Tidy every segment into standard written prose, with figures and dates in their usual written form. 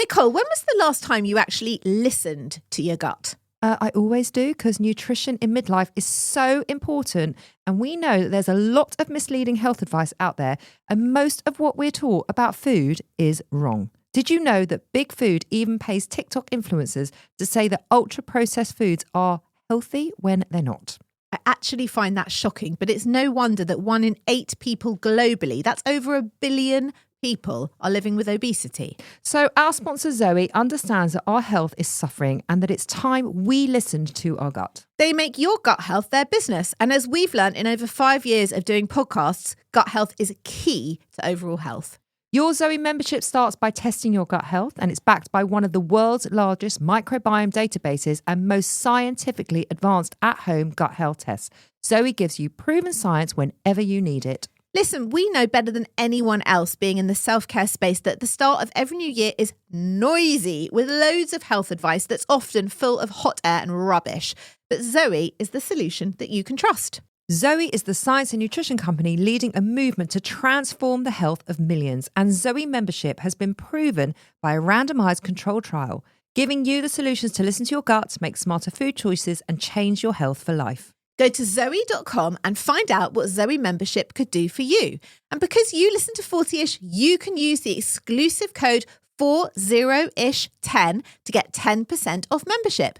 Nicole, when was the last time you actually listened to your gut? I always do, because nutrition in midlife is so important. And we know that there's a lot of misleading health advice out there. And most of what we're taught about food is wrong. Did you know that Big Food even pays TikTok influencers to say that ultra-processed foods are healthy when they're not? I actually find that shocking, but it's no wonder that 1 in 8 people globally, that's over 1 billion people, are living with obesity. So our sponsor Zoe understands that our health is suffering and that it's time we listened to our gut. They make your gut health their business. And as we've learned in over 5 years of doing podcasts, gut health is key to overall health. Your Zoe membership starts by testing your gut health, and it's backed by one of the world's largest microbiome databases and most scientifically advanced at-home gut health tests. Zoe gives you proven science whenever you need it. Listen, we know better than anyone else being in the self-care space that the start of every new year is noisy with loads of health advice that's often full of hot air and rubbish. But Zoe is the solution that you can trust. Zoe is the science and nutrition company leading a movement to transform the health of millions. And Zoe membership has been proven by a randomized controlled trial, giving you the solutions to listen to your gut, make smarter food choices, and change your health for life. Go to Zoe.com and find out what Zoe membership could do for you. And because you listen to 40ish, you can use the exclusive code 40ish10 to get 10% off membership.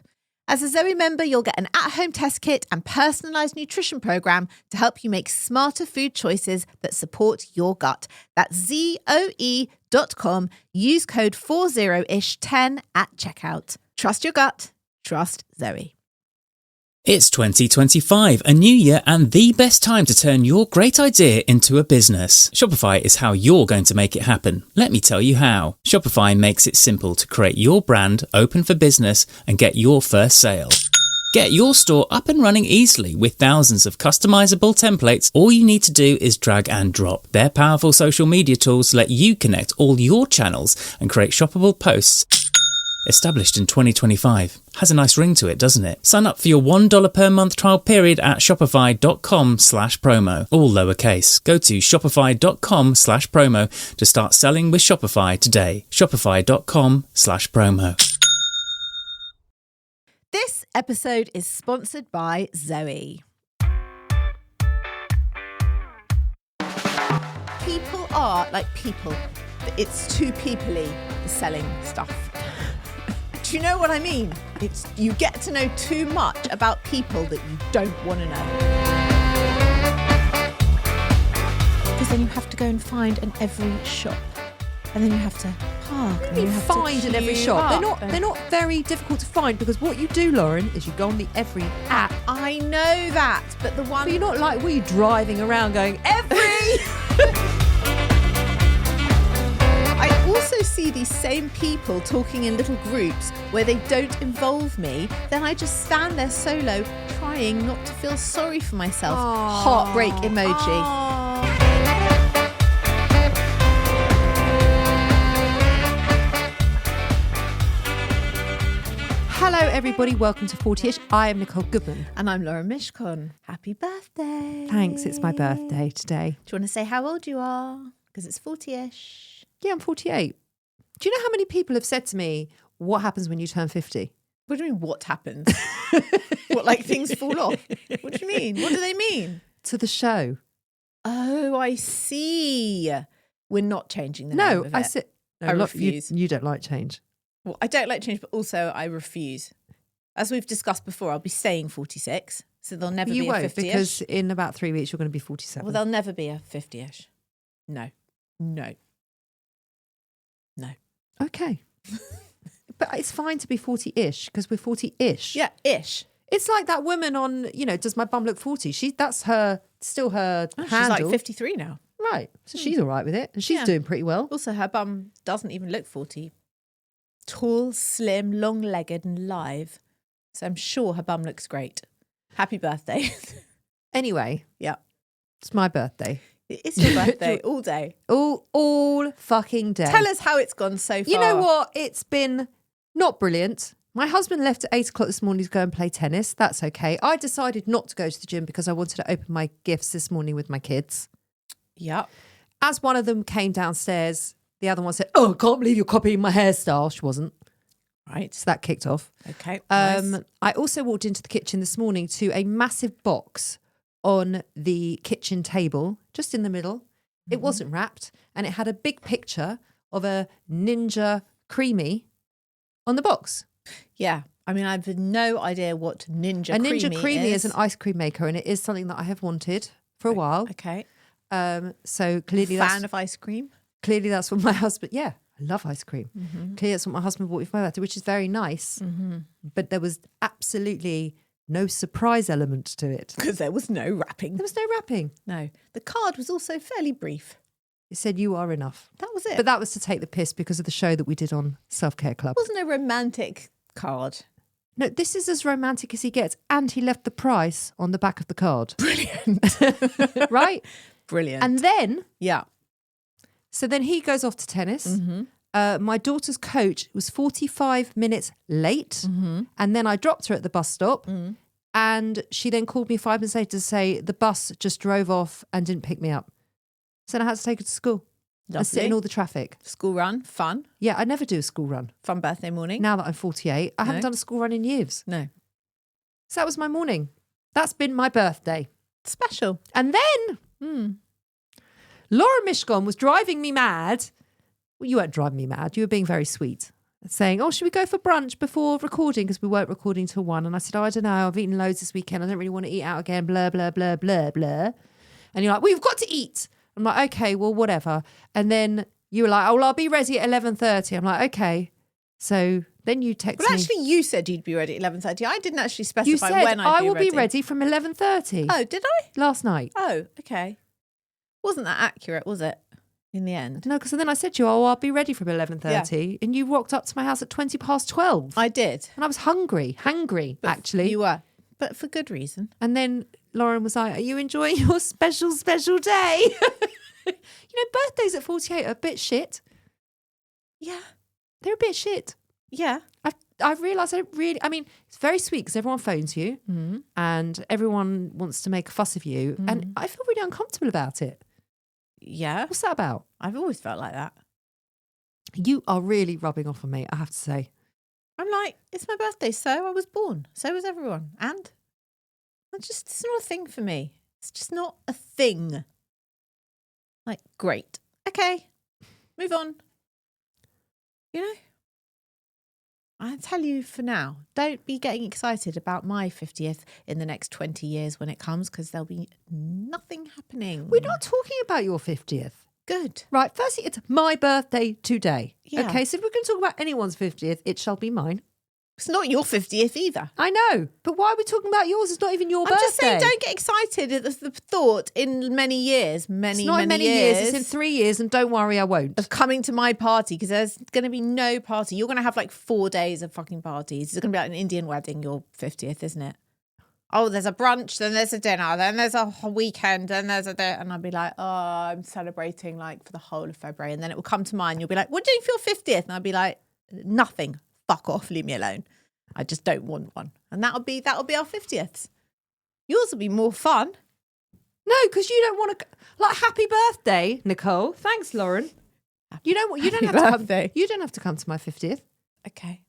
As a Zoe member, you'll get an at-home test kit and personalised nutrition programme to help you make smarter food choices that support your gut. That's Zoe.com. Use code 40ish10 at checkout. Trust your gut. Trust Zoe. It's 2025, a new year and the best time to turn your great idea into a business. Shopify is how you're going to make it happen. Let me tell you how. Shopify makes it simple to create your brand, open for business, and get your first sale. Get your store up and running easily with thousands of customizable templates. All you need to do is drag and drop. Their powerful social media tools let you connect all your channels and create shoppable posts. Established in 2025. Has a nice ring to it, doesn't it? Sign up for your $1 per month trial period at shopify.com/promo. All lowercase. Go to shopify.com/promo to start selling with Shopify today. Shopify.com/promo. This episode is sponsored by Zoe. People are like people. It's too people-y, the selling stuff. Do you know what I mean? It's you get to know too much about people that you don't want to know. Because then you have to go and find in every shop. And then you have to park. What do you mean find in every shop? They're not very difficult to find, because what you do, Lauren, is you go on the every app. I know that, but the one... But you're not like, were you driving around going, every... I also see these same people talking in little groups where they don't involve me. Then I just stand there solo, trying not to feel sorry for myself. Aww. Heartbreak emoji. Aww. Hello everybody, welcome to 40ish. I am Nicole Goodman. And I'm Laura Mishcon. Happy birthday. Thanks, it's my birthday today. Do you want to say how old you are? Because it's 40ish. Yeah, I'm 48. Do you know how many people have said to me, what happens when you turn 50? What do you mean, what happens? What, like things fall off? What do you mean? What do they mean? To the show. Oh, I see. We're not changing the name of it. I refuse. You don't like change. Well, I don't like change, but also I refuse. As we've discussed before, I'll be saying 46, so there'll never be a 50ish. Because in about 3 weeks you're going to be 47. Well, there'll never be a 50ish. No. Okay. But it's fine to be 40ish because we're 40ish. Yeah, ish. It's like that woman on, does my bum look 40? That's still her handle. She's like 53 now. Right. So she's all right with it. And she's doing pretty well. Also, her bum doesn't even look 40. Tall, slim, long-legged and live. So I'm sure her bum looks great. Happy birthday. Anyway. Yeah. It's my birthday. It is your birthday all day. All fucking day. Tell us how it's gone so far. You know what? It's been not brilliant. My husband left at 8 o'clock this morning to go and play tennis. That's okay. I decided not to go to the gym because I wanted to open my gifts this morning with my kids. Yep. As one of them came downstairs, The other one said, "Oh, I can't believe you're copying my hairstyle." She wasn't. Right. So that kicked off. Okay. Nice. I also walked into the kitchen this morning to a massive box on the kitchen table, just in the middle. It wasn't wrapped, and it had a big picture of a Ninja Creamy on the box. Yeah. I mean, I have no idea what Ninja Creamy is. A Ninja Creamy is an ice cream maker, and it is something that I have wanted for a while. Okay. So clearly Fan of ice cream? Clearly that's what my husband, I love ice cream. Clearly that's what my husband bought me for my birthday, which is very nice. But there was absolutely no surprise element to it. Because there was no wrapping. There was no wrapping. No. The card was also fairly brief. It said, "You are enough." That was it. But that was to take the piss because of the show that we did on Self Care Club. It wasn't a romantic card. No, this is as romantic as he gets. And he left the price on the back of the card. Brilliant. Right? Brilliant. And then... Yeah. So then he goes off to tennis. My daughter's coach was 45 minutes late. And then I dropped her at the bus stop. And she then called me 5 minutes later to say the bus just drove off and didn't pick me up. So then I had to take her to school. And sit in all the traffic. School run, fun. Yeah, I never do a school run. Fun birthday morning. Now that I'm 48, I haven't done a school run in years. No. So that was my morning. That's been my birthday. Special. And then Laura Mishcon was driving me mad. Well, you weren't driving me mad. You were being very sweet. Saying, "Oh, should we go for brunch before recording?" Because we weren't recording till 1. And I said, "Oh, I don't know. I've eaten loads this weekend. I don't really want to eat out again. Blah, blah, blah, blah, blah." And you're like, "Well, you've got to eat." I'm like, "Okay, well, whatever." And then you were like, "Oh, well, I'll be ready at 11:30. I'm like, "Okay." So then you text me. Well, actually, you said you'd be ready at 11:30. I didn't actually specify You said, when I'd be ready. "I will be ready from 11:30. Oh, did I? Last night. Oh, okay. Wasn't that accurate, was it? In the end? No, because then I said to you, "Oh, I'll be ready from 11:30. And you walked up to my house at 12:20. I did. And I was hangry, actually. You were. But for good reason. And then Lauren was like, "Are you enjoying your special day?" Birthdays at 48 are a bit shit. Yeah. They're a bit shit. Yeah. I've realised it's very sweet because everyone phones you and everyone wants to make a fuss of you. And I feel really uncomfortable about it. Yeah. What's that about? I've always felt like that. You are really rubbing off on me, I have to say. I'm like, it's my birthday, so I was born. So was everyone. And it's not a thing for me. It's just not a thing. Like, great. Okay. Move on. I tell you for now, don't be getting excited about my 50th in the next 20 years when it comes, because there'll be nothing happening. We're not talking about your 50th. Good. Right, firstly, it's my birthday today. Yeah. Okay, so if we're going to talk about anyone's 50th, it shall be mine. It's not your 50th either. I know, but why are we talking about yours? It's not even your birthday. I'm just saying, don't get excited at the thought in many years, it's not in many years. It's in 3 years, and don't worry, I won't. Of coming to my party, because there's going to be no party. You're going to have like 4 days of fucking parties. It's going to be like an Indian wedding, your 50th, isn't it? Oh, there's a brunch, then there's a dinner, then there's a weekend, then there's a day. And I'll be like, oh, I'm celebrating like for the whole of February. And then it will come to mine. You'll be like, what do you feel 50th? And I'll be like, nothing. Fuck off, leave me alone. I just don't want one. And that'll be our 50th. Yours will be more fun. No, because you don't want to. Like, happy birthday, Nicole. Thanks, Lauren. You don't have birthday. to come. You don't have to come to my 50th. Okay.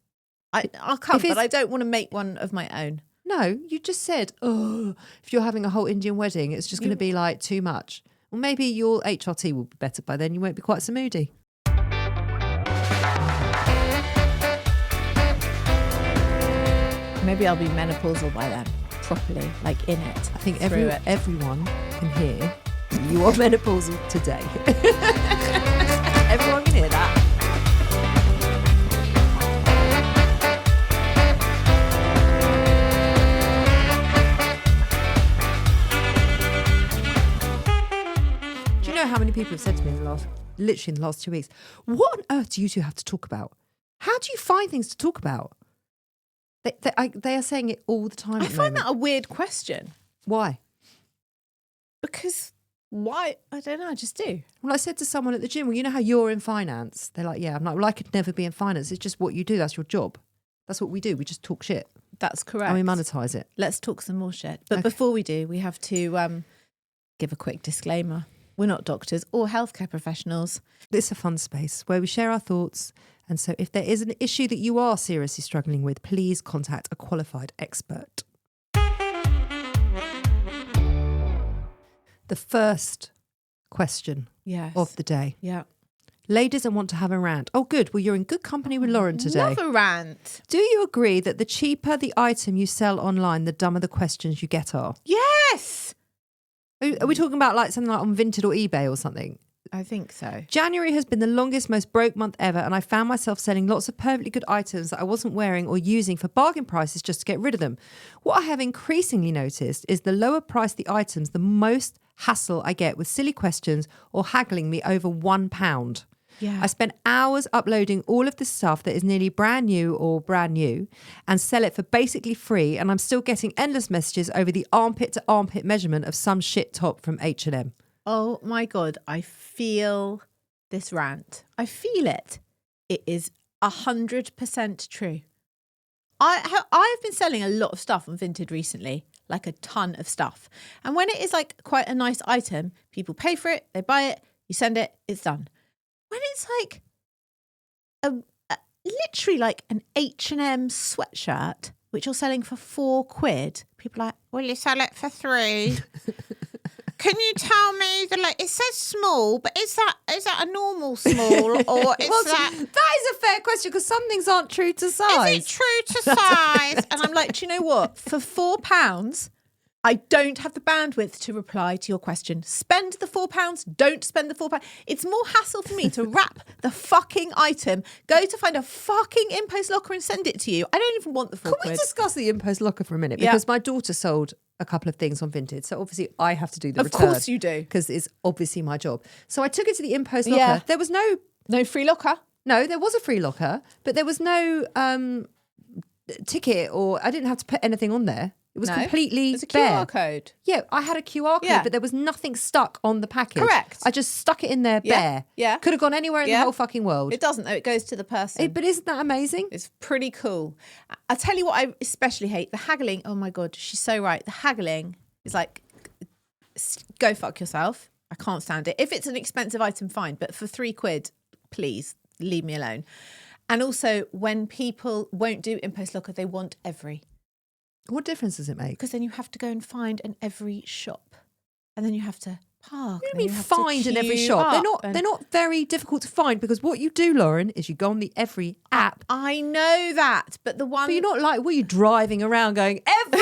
I'll come, but I don't want to make one of my own. No, you just said, oh, if you're having a whole Indian wedding, it's just going to be like too much. Well, maybe your HRT will be better by then. You won't be quite so moody. Maybe I'll be menopausal by then, properly, like in it. I think everyone can hear you are menopausal today. Everyone can hear that. Do you know how many people have said to me literally in the last 2 weeks, what on earth do you two have to talk about? How do you find things to talk about? They are saying it all the time. I find that a weird question. Why? Because why? I don't know. I just do. Well, I said to someone at the gym, well, you know how you're in finance? They're like, yeah. I'm like, well, I could never be in finance. It's just what you do. That's your job. That's what we do. We just talk shit. That's correct. And we monetize it. Let's talk some more shit. But before we do, we have to give a quick disclaimer. We're not doctors or healthcare professionals. It's a fun space where we share our thoughts. And so if there is an issue that you are seriously struggling with, please contact a qualified expert. The first question of the day. Yeah. Ladies, I want to have a rant. Oh, good. Well, you're in good company with Lauren today. Love a rant. Do you agree that the cheaper the item you sell online, the dumber the questions you get are? Yes. Are we talking about like something like on Vinted or eBay or something? I think so. January has been the longest, most broke month ever, and I found myself selling lots of perfectly good items that I wasn't wearing or using for bargain prices just to get rid of them. What I have increasingly noticed is the lower price the items, the most hassle I get with silly questions or haggling me over £1. Yeah. I spent hours uploading all of this stuff that is nearly brand new or brand new and sell it for basically free, and I'm still getting endless messages over the armpit to armpit measurement of some shit top from H&M. Oh my God, I feel this rant. I feel it. It is 100% true. I've been selling a lot of stuff on Vinted recently, like a ton of stuff. And when it is like quite a nice item, people pay for it, they buy it, you send it, it's done. When it's like literally like an H&M sweatshirt, which you're selling for £4, people are like, will you sell it for £3? Can you tell me it says small, but is that a normal small or is that is a fair question because some things aren't true to size. Is it true to size? And I'm like, do you know what? For £4, I don't have the bandwidth to reply to your question. Spend the £4. Don't spend the £4. It's more hassle for me to wrap the fucking item, go to find a fucking InPost locker and send it to you. I don't even want the £4. Can we discuss the InPost locker for a minute? Because my daughter sold a couple of things on Vinted. So obviously I have to do the return. Of course you do. Because it's obviously my job. So I took it to the InPost locker. Yeah. There was no free locker. No, there was a free locker, but there was no ticket or I didn't have to put anything on there. It was completely It's a bare. QR code. Yeah, I had a QR code, but there was nothing stuck on the package. Correct. I just stuck it in there bare. Yeah. Could have gone anywhere in the whole fucking world. It doesn't, though. It goes to the person. But isn't that amazing? It's pretty cool. I'll tell you what I especially hate. The haggling. Oh, my God. She's so right. The haggling is like, go fuck yourself. I can't stand it. If it's an expensive item, fine. But for £3, please leave me alone. And also, when people won't do InPost Locker, they want every. What difference does it make? Because then you have to go and find an every shop. And then you have to park. What do you mean find in every shop? They're not very difficult to find because what you do, Lauren, is you go on the Every app. I know that, but the one... But you're not like, were you driving around going, Every?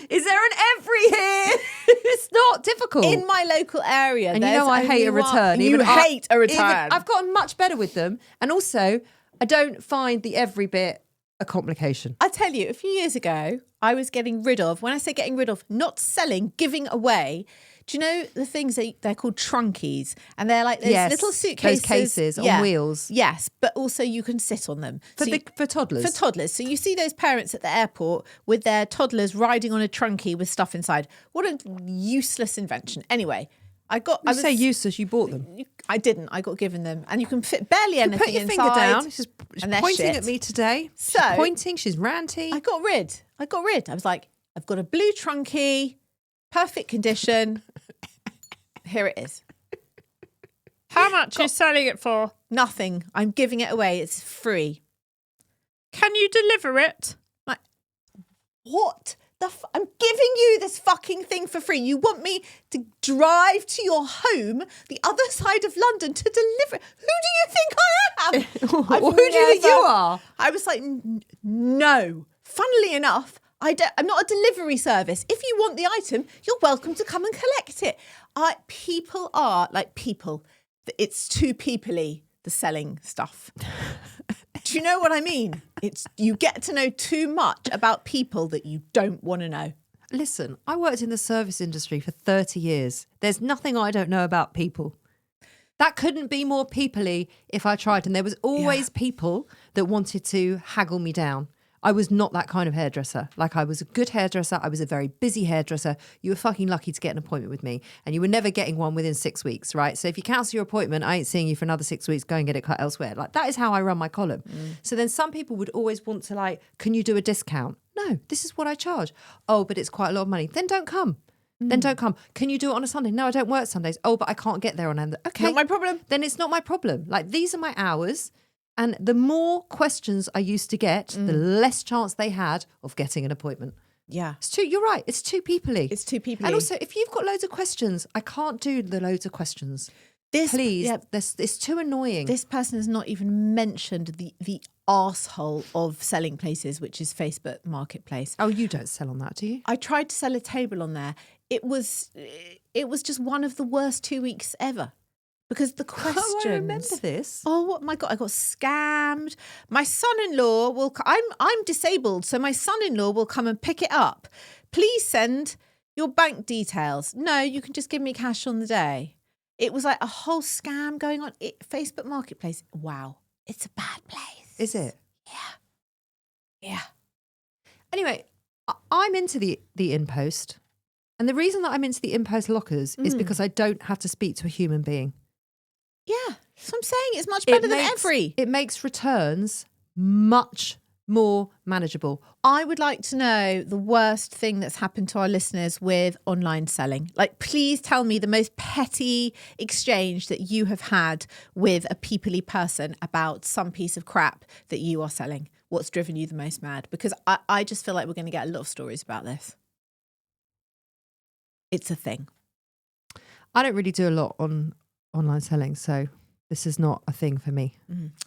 Is there an Every here? It's not difficult. In my local area. And you know I hate a return. You hate a return. I've gotten much better with them. And also, I don't find the Every bit a complication. I tell you, a few years ago, I was getting rid of, when I say getting rid of, not selling, giving away. Do you know the things they're called trunkies? And they're like those little suitcases. Those cases on wheels. Yes, but also you can sit on them. For toddlers? For toddlers. So you see those parents at the airport with their toddlers riding on a trunkie with stuff inside. What a useless invention. Anyway, I say useless, you bought them. I didn't. I got given them. And you can fit barely anything inside. Put your finger down. She's pointing shit. at me today. So, she's pointing. She's ranty. I got rid. I was like, I've got a blue trunkie, perfect condition. Here it is. How much are you selling it for? Nothing. I'm giving it away. It's free. Can you deliver it? Like, what? I'm giving you this fucking thing for free. You want me to drive to your home, the other side of London, to deliver it? Who do you think I am? Who do you think you are? I was like, no. Funnily enough, I'm not a delivery service. If you want the item, you're welcome to come and collect it. People are like people. It's too people-y, the selling stuff. Do you know what I mean? You get to know too much about people that you don't want to know. Listen, I worked in the service industry for 30 years. There's nothing I don't know about people. That couldn't be more people-y if I tried. And there was always people that wanted to haggle me down. I was not that kind of hairdresser. Like, I was a good hairdresser. I was a very busy hairdresser. You were fucking lucky to get an appointment with me. And you were never getting one within 6 weeks, right? So if you cancel your appointment, I ain't seeing you for another 6 weeks. Go and get it cut elsewhere. Like, that is how I run my column. So then some people would always want to like, can you do a discount? No, this is what I charge. Oh, but it's quite a lot of money. Then don't come. then don't come. Can you do it on a Sunday? No, I don't work Sundays. Oh, but I can't get there on a... Okay. Not my problem. Then it's not my problem. Like, these are my hours. And the more questions I used to get, the less chance they had of getting an appointment. Yeah. You're right. It's too people-y. It's too people. And also, if you've got loads of questions, I can't do the loads of questions. Please, it's too annoying. This person has not even mentioned the arsehole of selling places, which is Facebook Marketplace. Oh, you don't sell on that, do you? I tried to sell a table on there. It was just one of the worst 2 weeks ever. Because the questions... Oh, I remember this. Oh my God, I got scammed. My son-in-law will... I'm disabled, so my son-in-law will come and pick it up. Please send your bank details. No, you can just give me cash on the day. It was like a whole scam going on. Facebook Marketplace, wow, it's a bad place. Is it? Yeah. Anyway, I'm into the in-post. And the reason that I'm into the in-post lockers is because I don't have to speak to a human being. Yeah, that's what I'm saying. It's much better than every. It makes returns much more manageable. I would like to know the worst thing that's happened to our listeners with online selling. Like, please tell me the most petty exchange that you have had with a people-y person about some piece of crap that you are selling. What's driven you the most mad? Because I just feel like we're going to get a lot of stories about this. It's a thing. I don't really do a lot on online selling, so this is not a thing for me.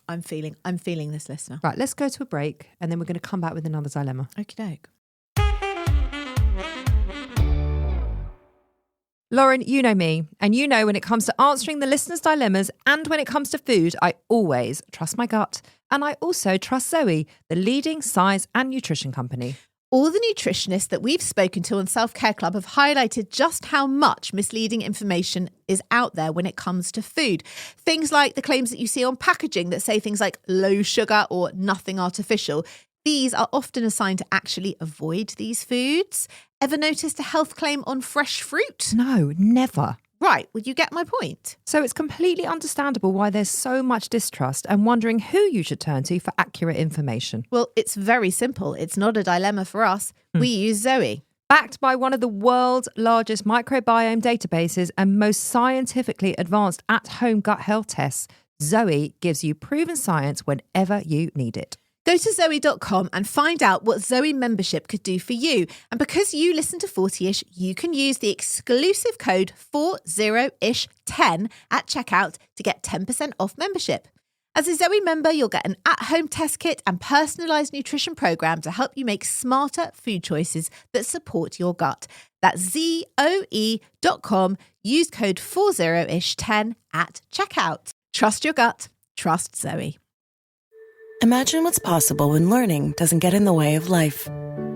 I'm feeling this, listener. Right, let's go to a break and then we're going to come back with another dilemma. Okie doke. Lauren, you know me, and you know when it comes to answering the listeners' dilemmas and when it comes to food, I always trust my gut. And I also trust Zoe, the leading science and nutrition company. All the nutritionists that we've spoken to on Self-Care Club have highlighted just how much misleading information is out there when it comes to food. Things like the claims that you see on packaging that say things like low sugar or nothing artificial. These are often a sign to actually avoid these foods. Ever noticed a health claim on fresh fruit? No, never. Right, well, you get my point. So it's completely understandable why there's so much distrust and wondering who you should turn to for accurate information. Well, it's very simple. It's not a dilemma for us. We use Zoe. Backed by one of the world's largest microbiome databases and most scientifically advanced at-home gut health tests, Zoe gives you proven science whenever you need it. Go to Zoe.com and find out what Zoe membership could do for you. And because you listen to 40ish, you can use the exclusive code 40ish10 at checkout to get 10% off membership. As a Zoe member, you'll get an at-home test kit and personalised nutrition program to help you make smarter food choices that support your gut. That's Zoe.com. Use code 40ish10 at checkout. Trust your gut. Trust Zoe. Imagine what's possible when learning doesn't get in the way of life.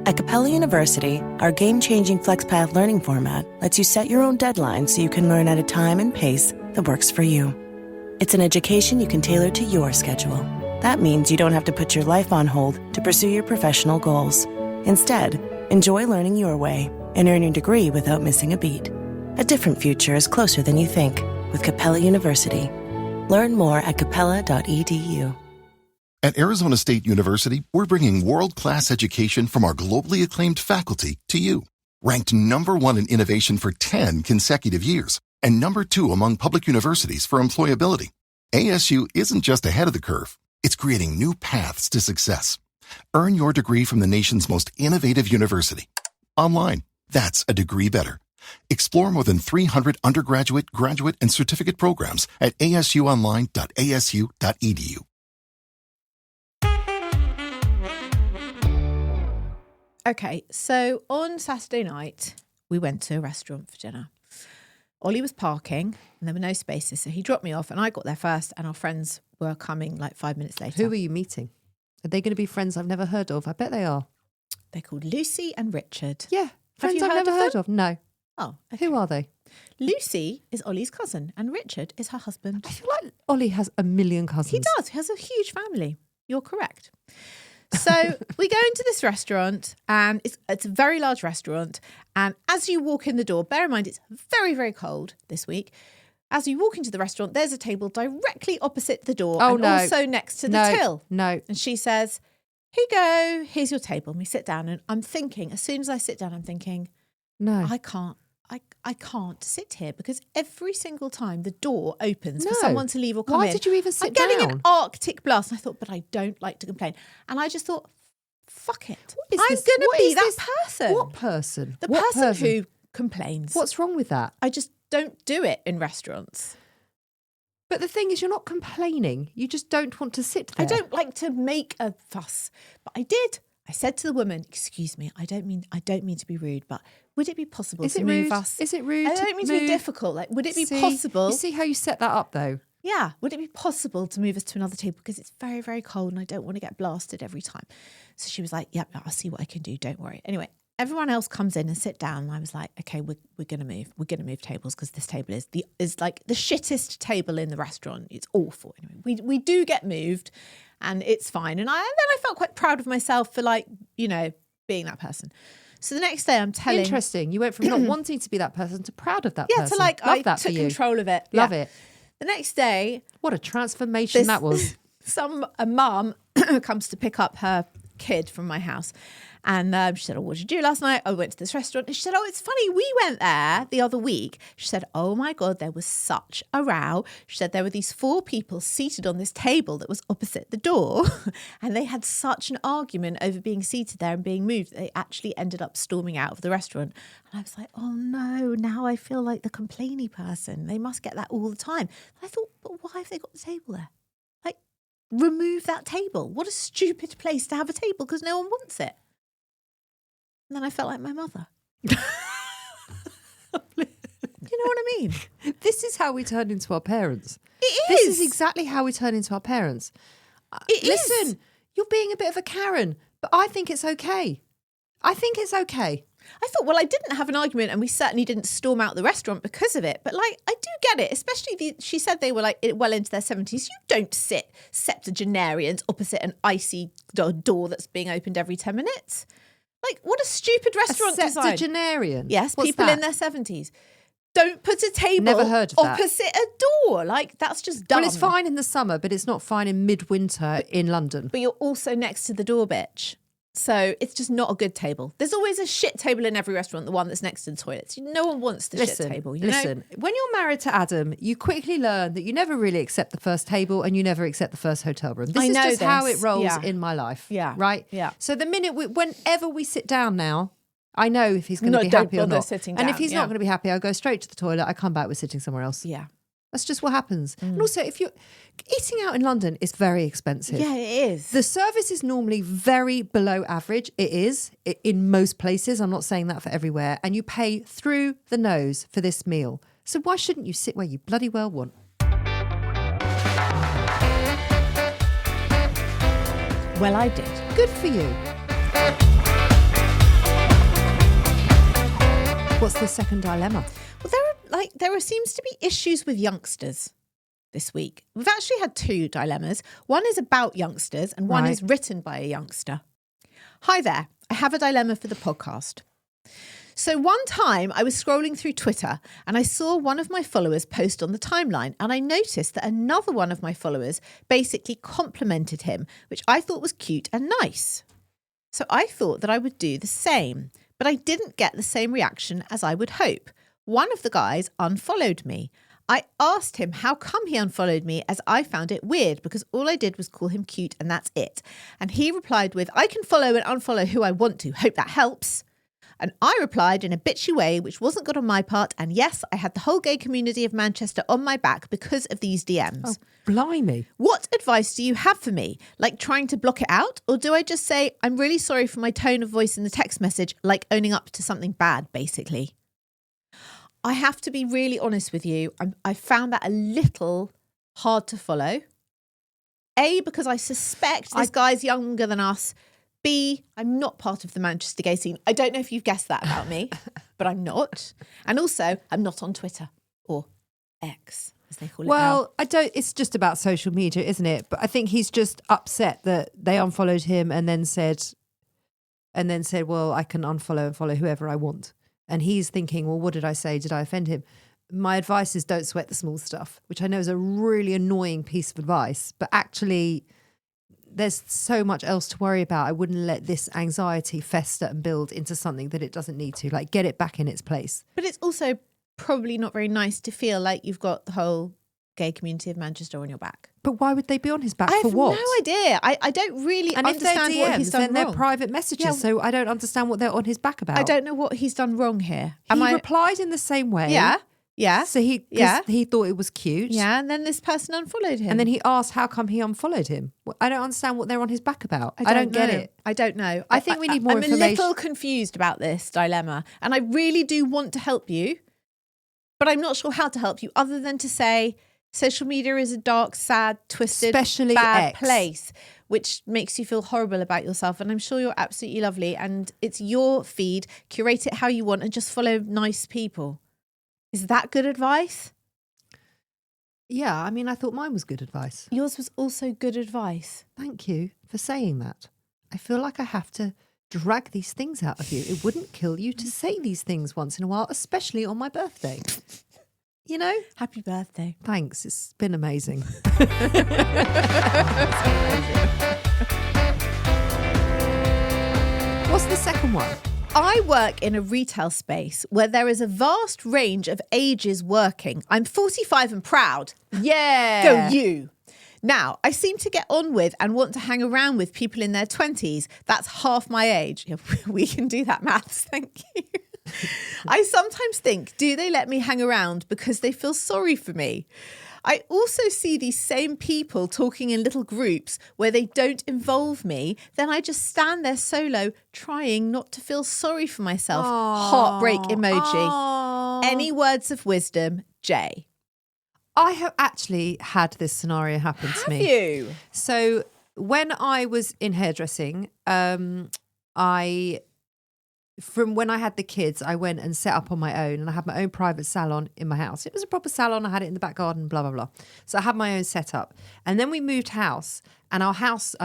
At Capella University, our game-changing FlexPath learning format lets you set your own deadlines so you can learn at a time and pace that works for you. It's an education you can tailor to your schedule. That means you don't have to put your life on hold to pursue your professional goals. Instead, enjoy learning your way and earn your degree without missing a beat. A different future is closer than you think with Capella University. Learn more at capella.edu. At Arizona State University, we're bringing world-class education from our globally acclaimed faculty to you. Ranked #1 in innovation for 10 consecutive years and #2 among public universities for employability. ASU isn't just ahead of the curve. It's creating new paths to success. Earn your degree from the nation's most innovative university. Online. That's a degree better. Explore more than 300 undergraduate, graduate, and certificate programs at asuonline.asu.edu. Okay, so on Saturday night, we went to a restaurant for dinner. Ollie was parking and there were no spaces, so he dropped me off and I got there first and our friends were coming like 5 minutes later. Who are you meeting? Are they going to be friends I've never heard of? I bet they are. They're called Lucy and Richard. Yeah, friends you I've heard never of heard them? of. No. Oh, okay. Who are they? Lucy is Ollie's cousin and Richard is her husband. I feel like Ollie has a million cousins. He does. He has a huge family. You're correct. So we go into this restaurant and it's a very large restaurant. And as you walk in the door, bear in mind it's very, very cold this week. As you walk into the restaurant, there's a table directly opposite the door and also next to the till. No. And she says, here you go, here's your table. And we sit down and I'm thinking, as soon as I sit down, I'm thinking, No. I can't I can't sit here because every single time the door opens for No. someone to leave or come in. Why did you even sit I'm getting down? an Arctic blast. And I thought, but I don't like to complain. And I just thought, fuck it. What is I'm this- going to what be is that this- person. What person? The What person who complains. What's wrong with that? I just don't do it in restaurants. But the thing is, you're not complaining. You just don't want to sit there. I don't like to make a fuss, but I did. I said to the woman, "Excuse me, I don't mean to be rude, but would it be possible Is to it move rude? us?" Is it rude? I don't mean to be move? difficult. Like, would it be See? possible? You see how you set that up, though? Yeah, would it be possible to move us to another table because it's very, very cold and I don't want to get blasted every time. So she was like, "Yep, I'll see what I can do. Don't worry." Anyway, everyone else comes in and sit down. And I was like, "Okay, we're gonna move. We're gonna move tables because this table is like the shittest table in the restaurant. It's awful." Anyway, we do get moved, and it's fine. And then I felt quite proud of myself for being that person. So the next day, I'm telling. Interesting. You went from not wanting to be that person to proud of that Yeah, person. to like Love I that for took you. control of it. Love Yeah. it. The next day, What a transformation that was. a mum comes to pick up her kid from my house, and she said, "Oh, what did you do last night?" "I went to this restaurant." And she said, "Oh, it's funny, we went there the other week." She said, "Oh my God, there was such a row." She said there were these 4 people seated on this table that was opposite the door, and they had such an argument over being seated there and being moved that they actually ended up storming out of the restaurant. And I was like, "Oh no, now I feel like the complainy person. They must get that all the time." And I thought, but why have they got the table there? Like, remove that table. What a stupid place to have a table because no one wants it. And then I felt like my mother. You know what I mean? This is how we turn into our parents. It This is. is exactly how we turn into our parents. It is. Listen, you're being a bit of a Karen, but I think it's okay. I think it's okay. I thought, well, I didn't have an argument and we certainly didn't storm out the restaurant because of it. But like, I do get it, especially she said they were like well into their 70s. You don't sit septuagenarians opposite an icy door that's being opened every 10 minutes. Like, what a stupid restaurant A design. septuagenarian. Yes, What's people that? in their 70s. Don't put a table Never heard of that. opposite a door. Like, that's just dumb. Well, it's fine in the summer, but it's not fine in midwinter in London. But you're also next to the door, bitch. So it's just not a good table. There's always a shit table in every restaurant, the one that's next to the toilets. No one wants the shit table. You know? When you're married to Adam, you quickly learn that you never really accept the first table and you never accept the first hotel room. This I is know just how this. it rolls Yeah. in my life. Yeah. Right? Yeah. So the minute, whenever we sit down now, I know if he's going to No, be don't happy or bother not. sitting And if down, he's yeah. not going to be happy, I'll go straight to the toilet. I come back, we're sitting somewhere else. Yeah. That's just what happens. And also, if you're eating out in London, is very expensive. Yeah, it is. The service is normally very below average. It is in most places. I'm not saying that for everywhere. And you pay through the nose for this meal. So why shouldn't you sit where you bloody well want? Well, I did. Good for you. What's the second dilemma? Well, there seems to be issues with youngsters this week. We've actually had 2 dilemmas. One is about youngsters and one Right. is written by a youngster. Hi there. I have a dilemma for the podcast. So one time I was scrolling through Twitter and I saw one of my followers post on the timeline and I noticed that another one of my followers basically complimented him, which I thought was cute and nice. So I thought that I would do the same, but I didn't get the same reaction as I would hope. One of the guys unfollowed me. I asked him how come he unfollowed me as I found it weird because all I did was call him cute and that's it. And he replied with, "I can follow and unfollow who I want to. Hope that helps." And I replied in a bitchy way, which wasn't good on my part. And yes, I had the whole gay community of Manchester on my back because of these DMs. Oh, blimey. What advice do you have for me? Like trying to block it out? Or do I just say, "I'm really sorry for my tone of voice in the text message," like owning up to something bad, basically? I have to be really honest with you. I found that a little hard to follow. A, because I suspect this guy's younger than us. B, I'm not part of the Manchester gay scene. I don't know if you've guessed that about me, but I'm not. And also, I'm not on Twitter or X, as they call it now. Well, it's just about social media, isn't it? But I think he's just upset that they unfollowed him and then said, well, I can unfollow and follow whoever I want. And he's thinking, well, what did I say? Did I offend him? My advice is don't sweat the small stuff, which I know is a really annoying piece of advice, but actually there's so much else to worry about. I wouldn't let this anxiety fester and build into something that it doesn't need to. Like, get it back in its place. But it's also probably not very nice to feel like you've got the whole gay community of Manchester on your back. But why would they be on his back I for have what? no idea. I don't really And if they're understand DMs, what he's done then wrong. they're private messages. Yeah. So I don't understand what they're on his back about. I don't know what he's done wrong here. He replied in the same way. Yeah. So he thought it was cute. Yeah, and then this person unfollowed him. And then he asked how come he unfollowed him. I don't understand what they're on his back about. I don't get it. I don't know. I think we need more I'm information. a little confused about this dilemma. And I really do want to help you, but I'm not sure how to help you other than to say social media is a dark, sad, twisted, Especially bad X. place, which makes you feel horrible about yourself. And I'm sure you're absolutely lovely. And it's your feed. Curate it how you want and just follow nice people. Is that good advice? Yeah, I mean, I thought mine was good advice. Yours was also good advice. Thank you for saying that. I feel like I have to drag these things out of you. It wouldn't kill you to say these things once in a while, especially on my birthday. You know? Happy birthday. Thanks. It's been amazing. What's the second one? I work in a retail space where there is a vast range of ages working. I'm 45 and proud. Yeah. Go you. Now, I seem to get on with and want to hang around with people in their 20s. That's half my age. We can do that maths, thank you. I sometimes think, do they let me hang around because they feel sorry for me? I also see these same people talking in little groups where they don't involve me. Then I just stand there solo, trying not to feel sorry for myself. Heartbreak emoji. Any words of wisdom, Jay? I have actually had this scenario happen to me. Have you? So when I was in hairdressing, from when I had the kids, I went and set up on my own and I had my own private salon in my house. It was a proper salon. I had it in the back garden, blah, blah, blah. So I had my own setup. And then we moved house and our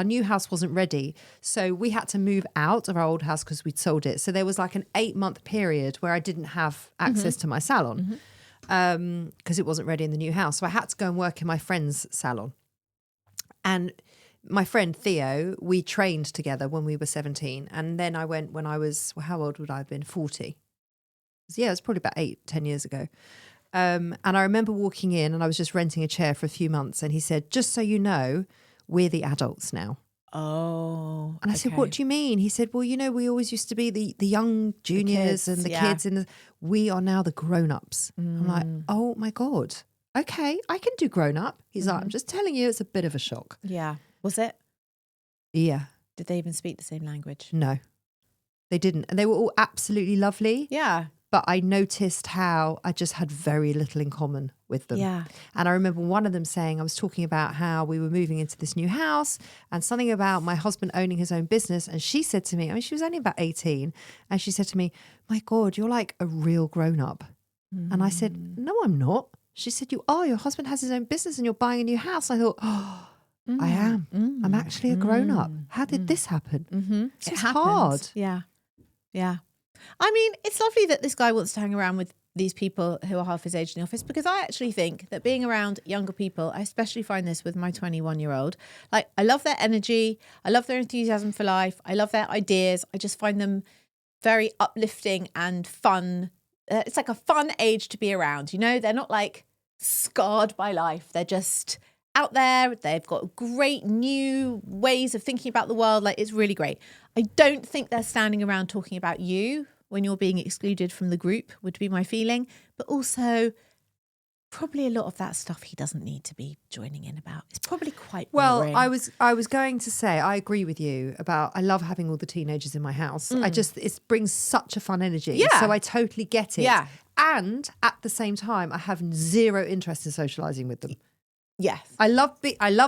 new house wasn't ready. So we had to move out of our old house because we'd sold it. So there was like an 8-month period where I didn't have access to my salon because it wasn't ready in the new house. So I had to go and work in my friend's salon. And my friend Theo, we trained together when we were 17. And then I went when I was, how old would I have been? 40. Yeah, it was probably about 8-10 years ago. And I remember walking in and I was just renting a chair for a few months. And he said, just so you know, we're the adults now. Oh. And I said, what do you mean? He said, well, you know, we always used to be the young juniors and the kids. We are now the grown-ups. I'm like, oh my God. Okay, I can do grown-up. He's like, I'm just telling you, it's a bit of a shock. Yeah. Was it? Yeah. Did they even speak the same language? No, they didn't. And they were all absolutely lovely. Yeah. But I noticed how I just had very little in common with them. Yeah. And I remember one of them saying, I was talking about how we were moving into this new house and something about my husband owning his own business. And she said to me, I mean, she was only about 18. And she said to me, my God, you're like a real grown-up. And I said, no, I'm not. She said, you are. Your husband has his own business and you're buying a new house. I thought, oh, I am. I'm actually a grown-up. How did this happen? It's hard. Yeah. Yeah. I mean, it's lovely that this guy wants to hang around with these people who are half his age in the office, because I actually think that being around younger people, I especially find this with my 21-year-old, like I love their energy. I love their enthusiasm for life. I love their ideas. I just find them very uplifting and fun. It's like a fun age to be around. You know, they're not like scarred by life. They're just out there. They've got great new ways of thinking about the world. Like, it's really great. I don't think they're standing around talking about you when you're being excluded from the group, would be my feeling. But also, probably a lot of that stuff he doesn't need to be joining in about. It's probably quite boring. Well, I was going to say, I agree with you about, I love having all the teenagers in my house. It brings such a fun energy. Yeah. So I totally get it. Yeah. And at the same time, I have zero interest in socializing with them. Yes. I love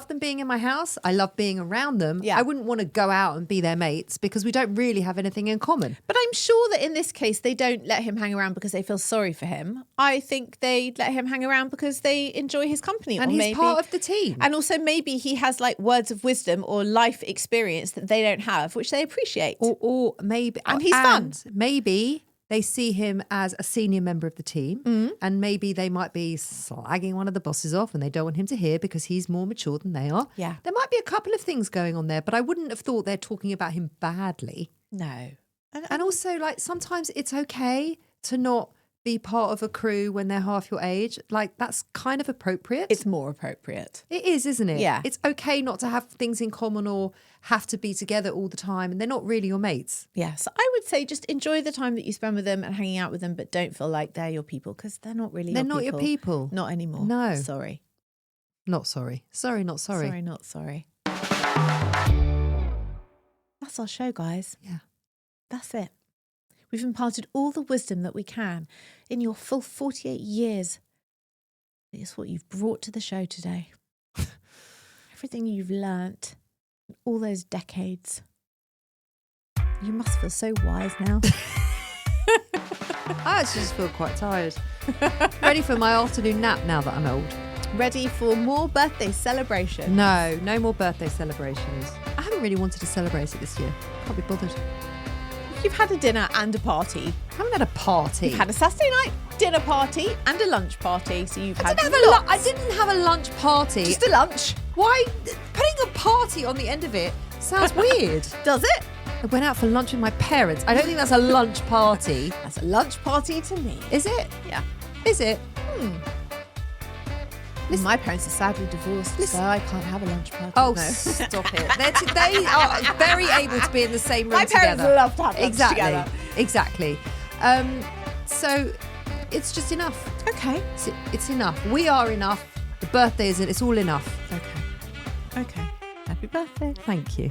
them being in my house. I love being around them. Yeah. I wouldn't want to go out and be their mates because we don't really have anything in common. But I'm sure that in this case, they don't let him hang around because they feel sorry for him. I think they let him hang around because they enjoy his company. And or he's maybe, part of the team. And also maybe he has like words of wisdom or life experience that they don't have, which they appreciate. Or maybe... And he's fun. Maybe they see him as a senior member of the team, and maybe they might be slagging one of the bosses off and they don't want him to hear because he's more mature than they are. Yeah. There might be a couple of things going on there, but I wouldn't have thought they're talking about him badly. No. And also, like, sometimes it's okay to not be part of a crew when they're half your age. Like, that's kind of appropriate. It's more appropriate. It is, isn't it? Yeah. It's okay not to have things in common or have to be together all the time, and they're not really your mates. Yeah. So I would say just enjoy the time that you spend with them and hanging out with them, but don't feel like they're your people because they're not really They're your not people. your people. Not anymore. No. Sorry. Not sorry. Sorry, not sorry. Sorry, not sorry. That's our show, guys. Yeah. That's it. We've imparted all the wisdom that we can in your full 48 years. It's what you've brought to the show today. Everything you've learnt, all those decades. You must feel so wise now. I actually just feel quite tired. Ready for my afternoon nap now that I'm old. Ready for more birthday celebration? No more birthday celebrations. I haven't really wanted to celebrate it this year. Can't be bothered. You've had a dinner and a party. I haven't had a party. You've had a Saturday night dinner party and a lunch party. So you've had I didn't have a lunch party. just a lunch. Why? Putting a party on the end of it sounds weird. Does it? I went out for lunch with my parents. I don't think that's a lunch party. That's a lunch party to me. Is it? Yeah. Is it? My parents are sadly divorced, so I can't have a lunch party. Oh, no. stop it. They are very able to be in the same room My parents together. love to have lunch exactly. together. Exactly. So it's just enough. Okay. It's enough. We are enough. The birthday isn't. It's all enough. Okay. Happy birthday. Thank you.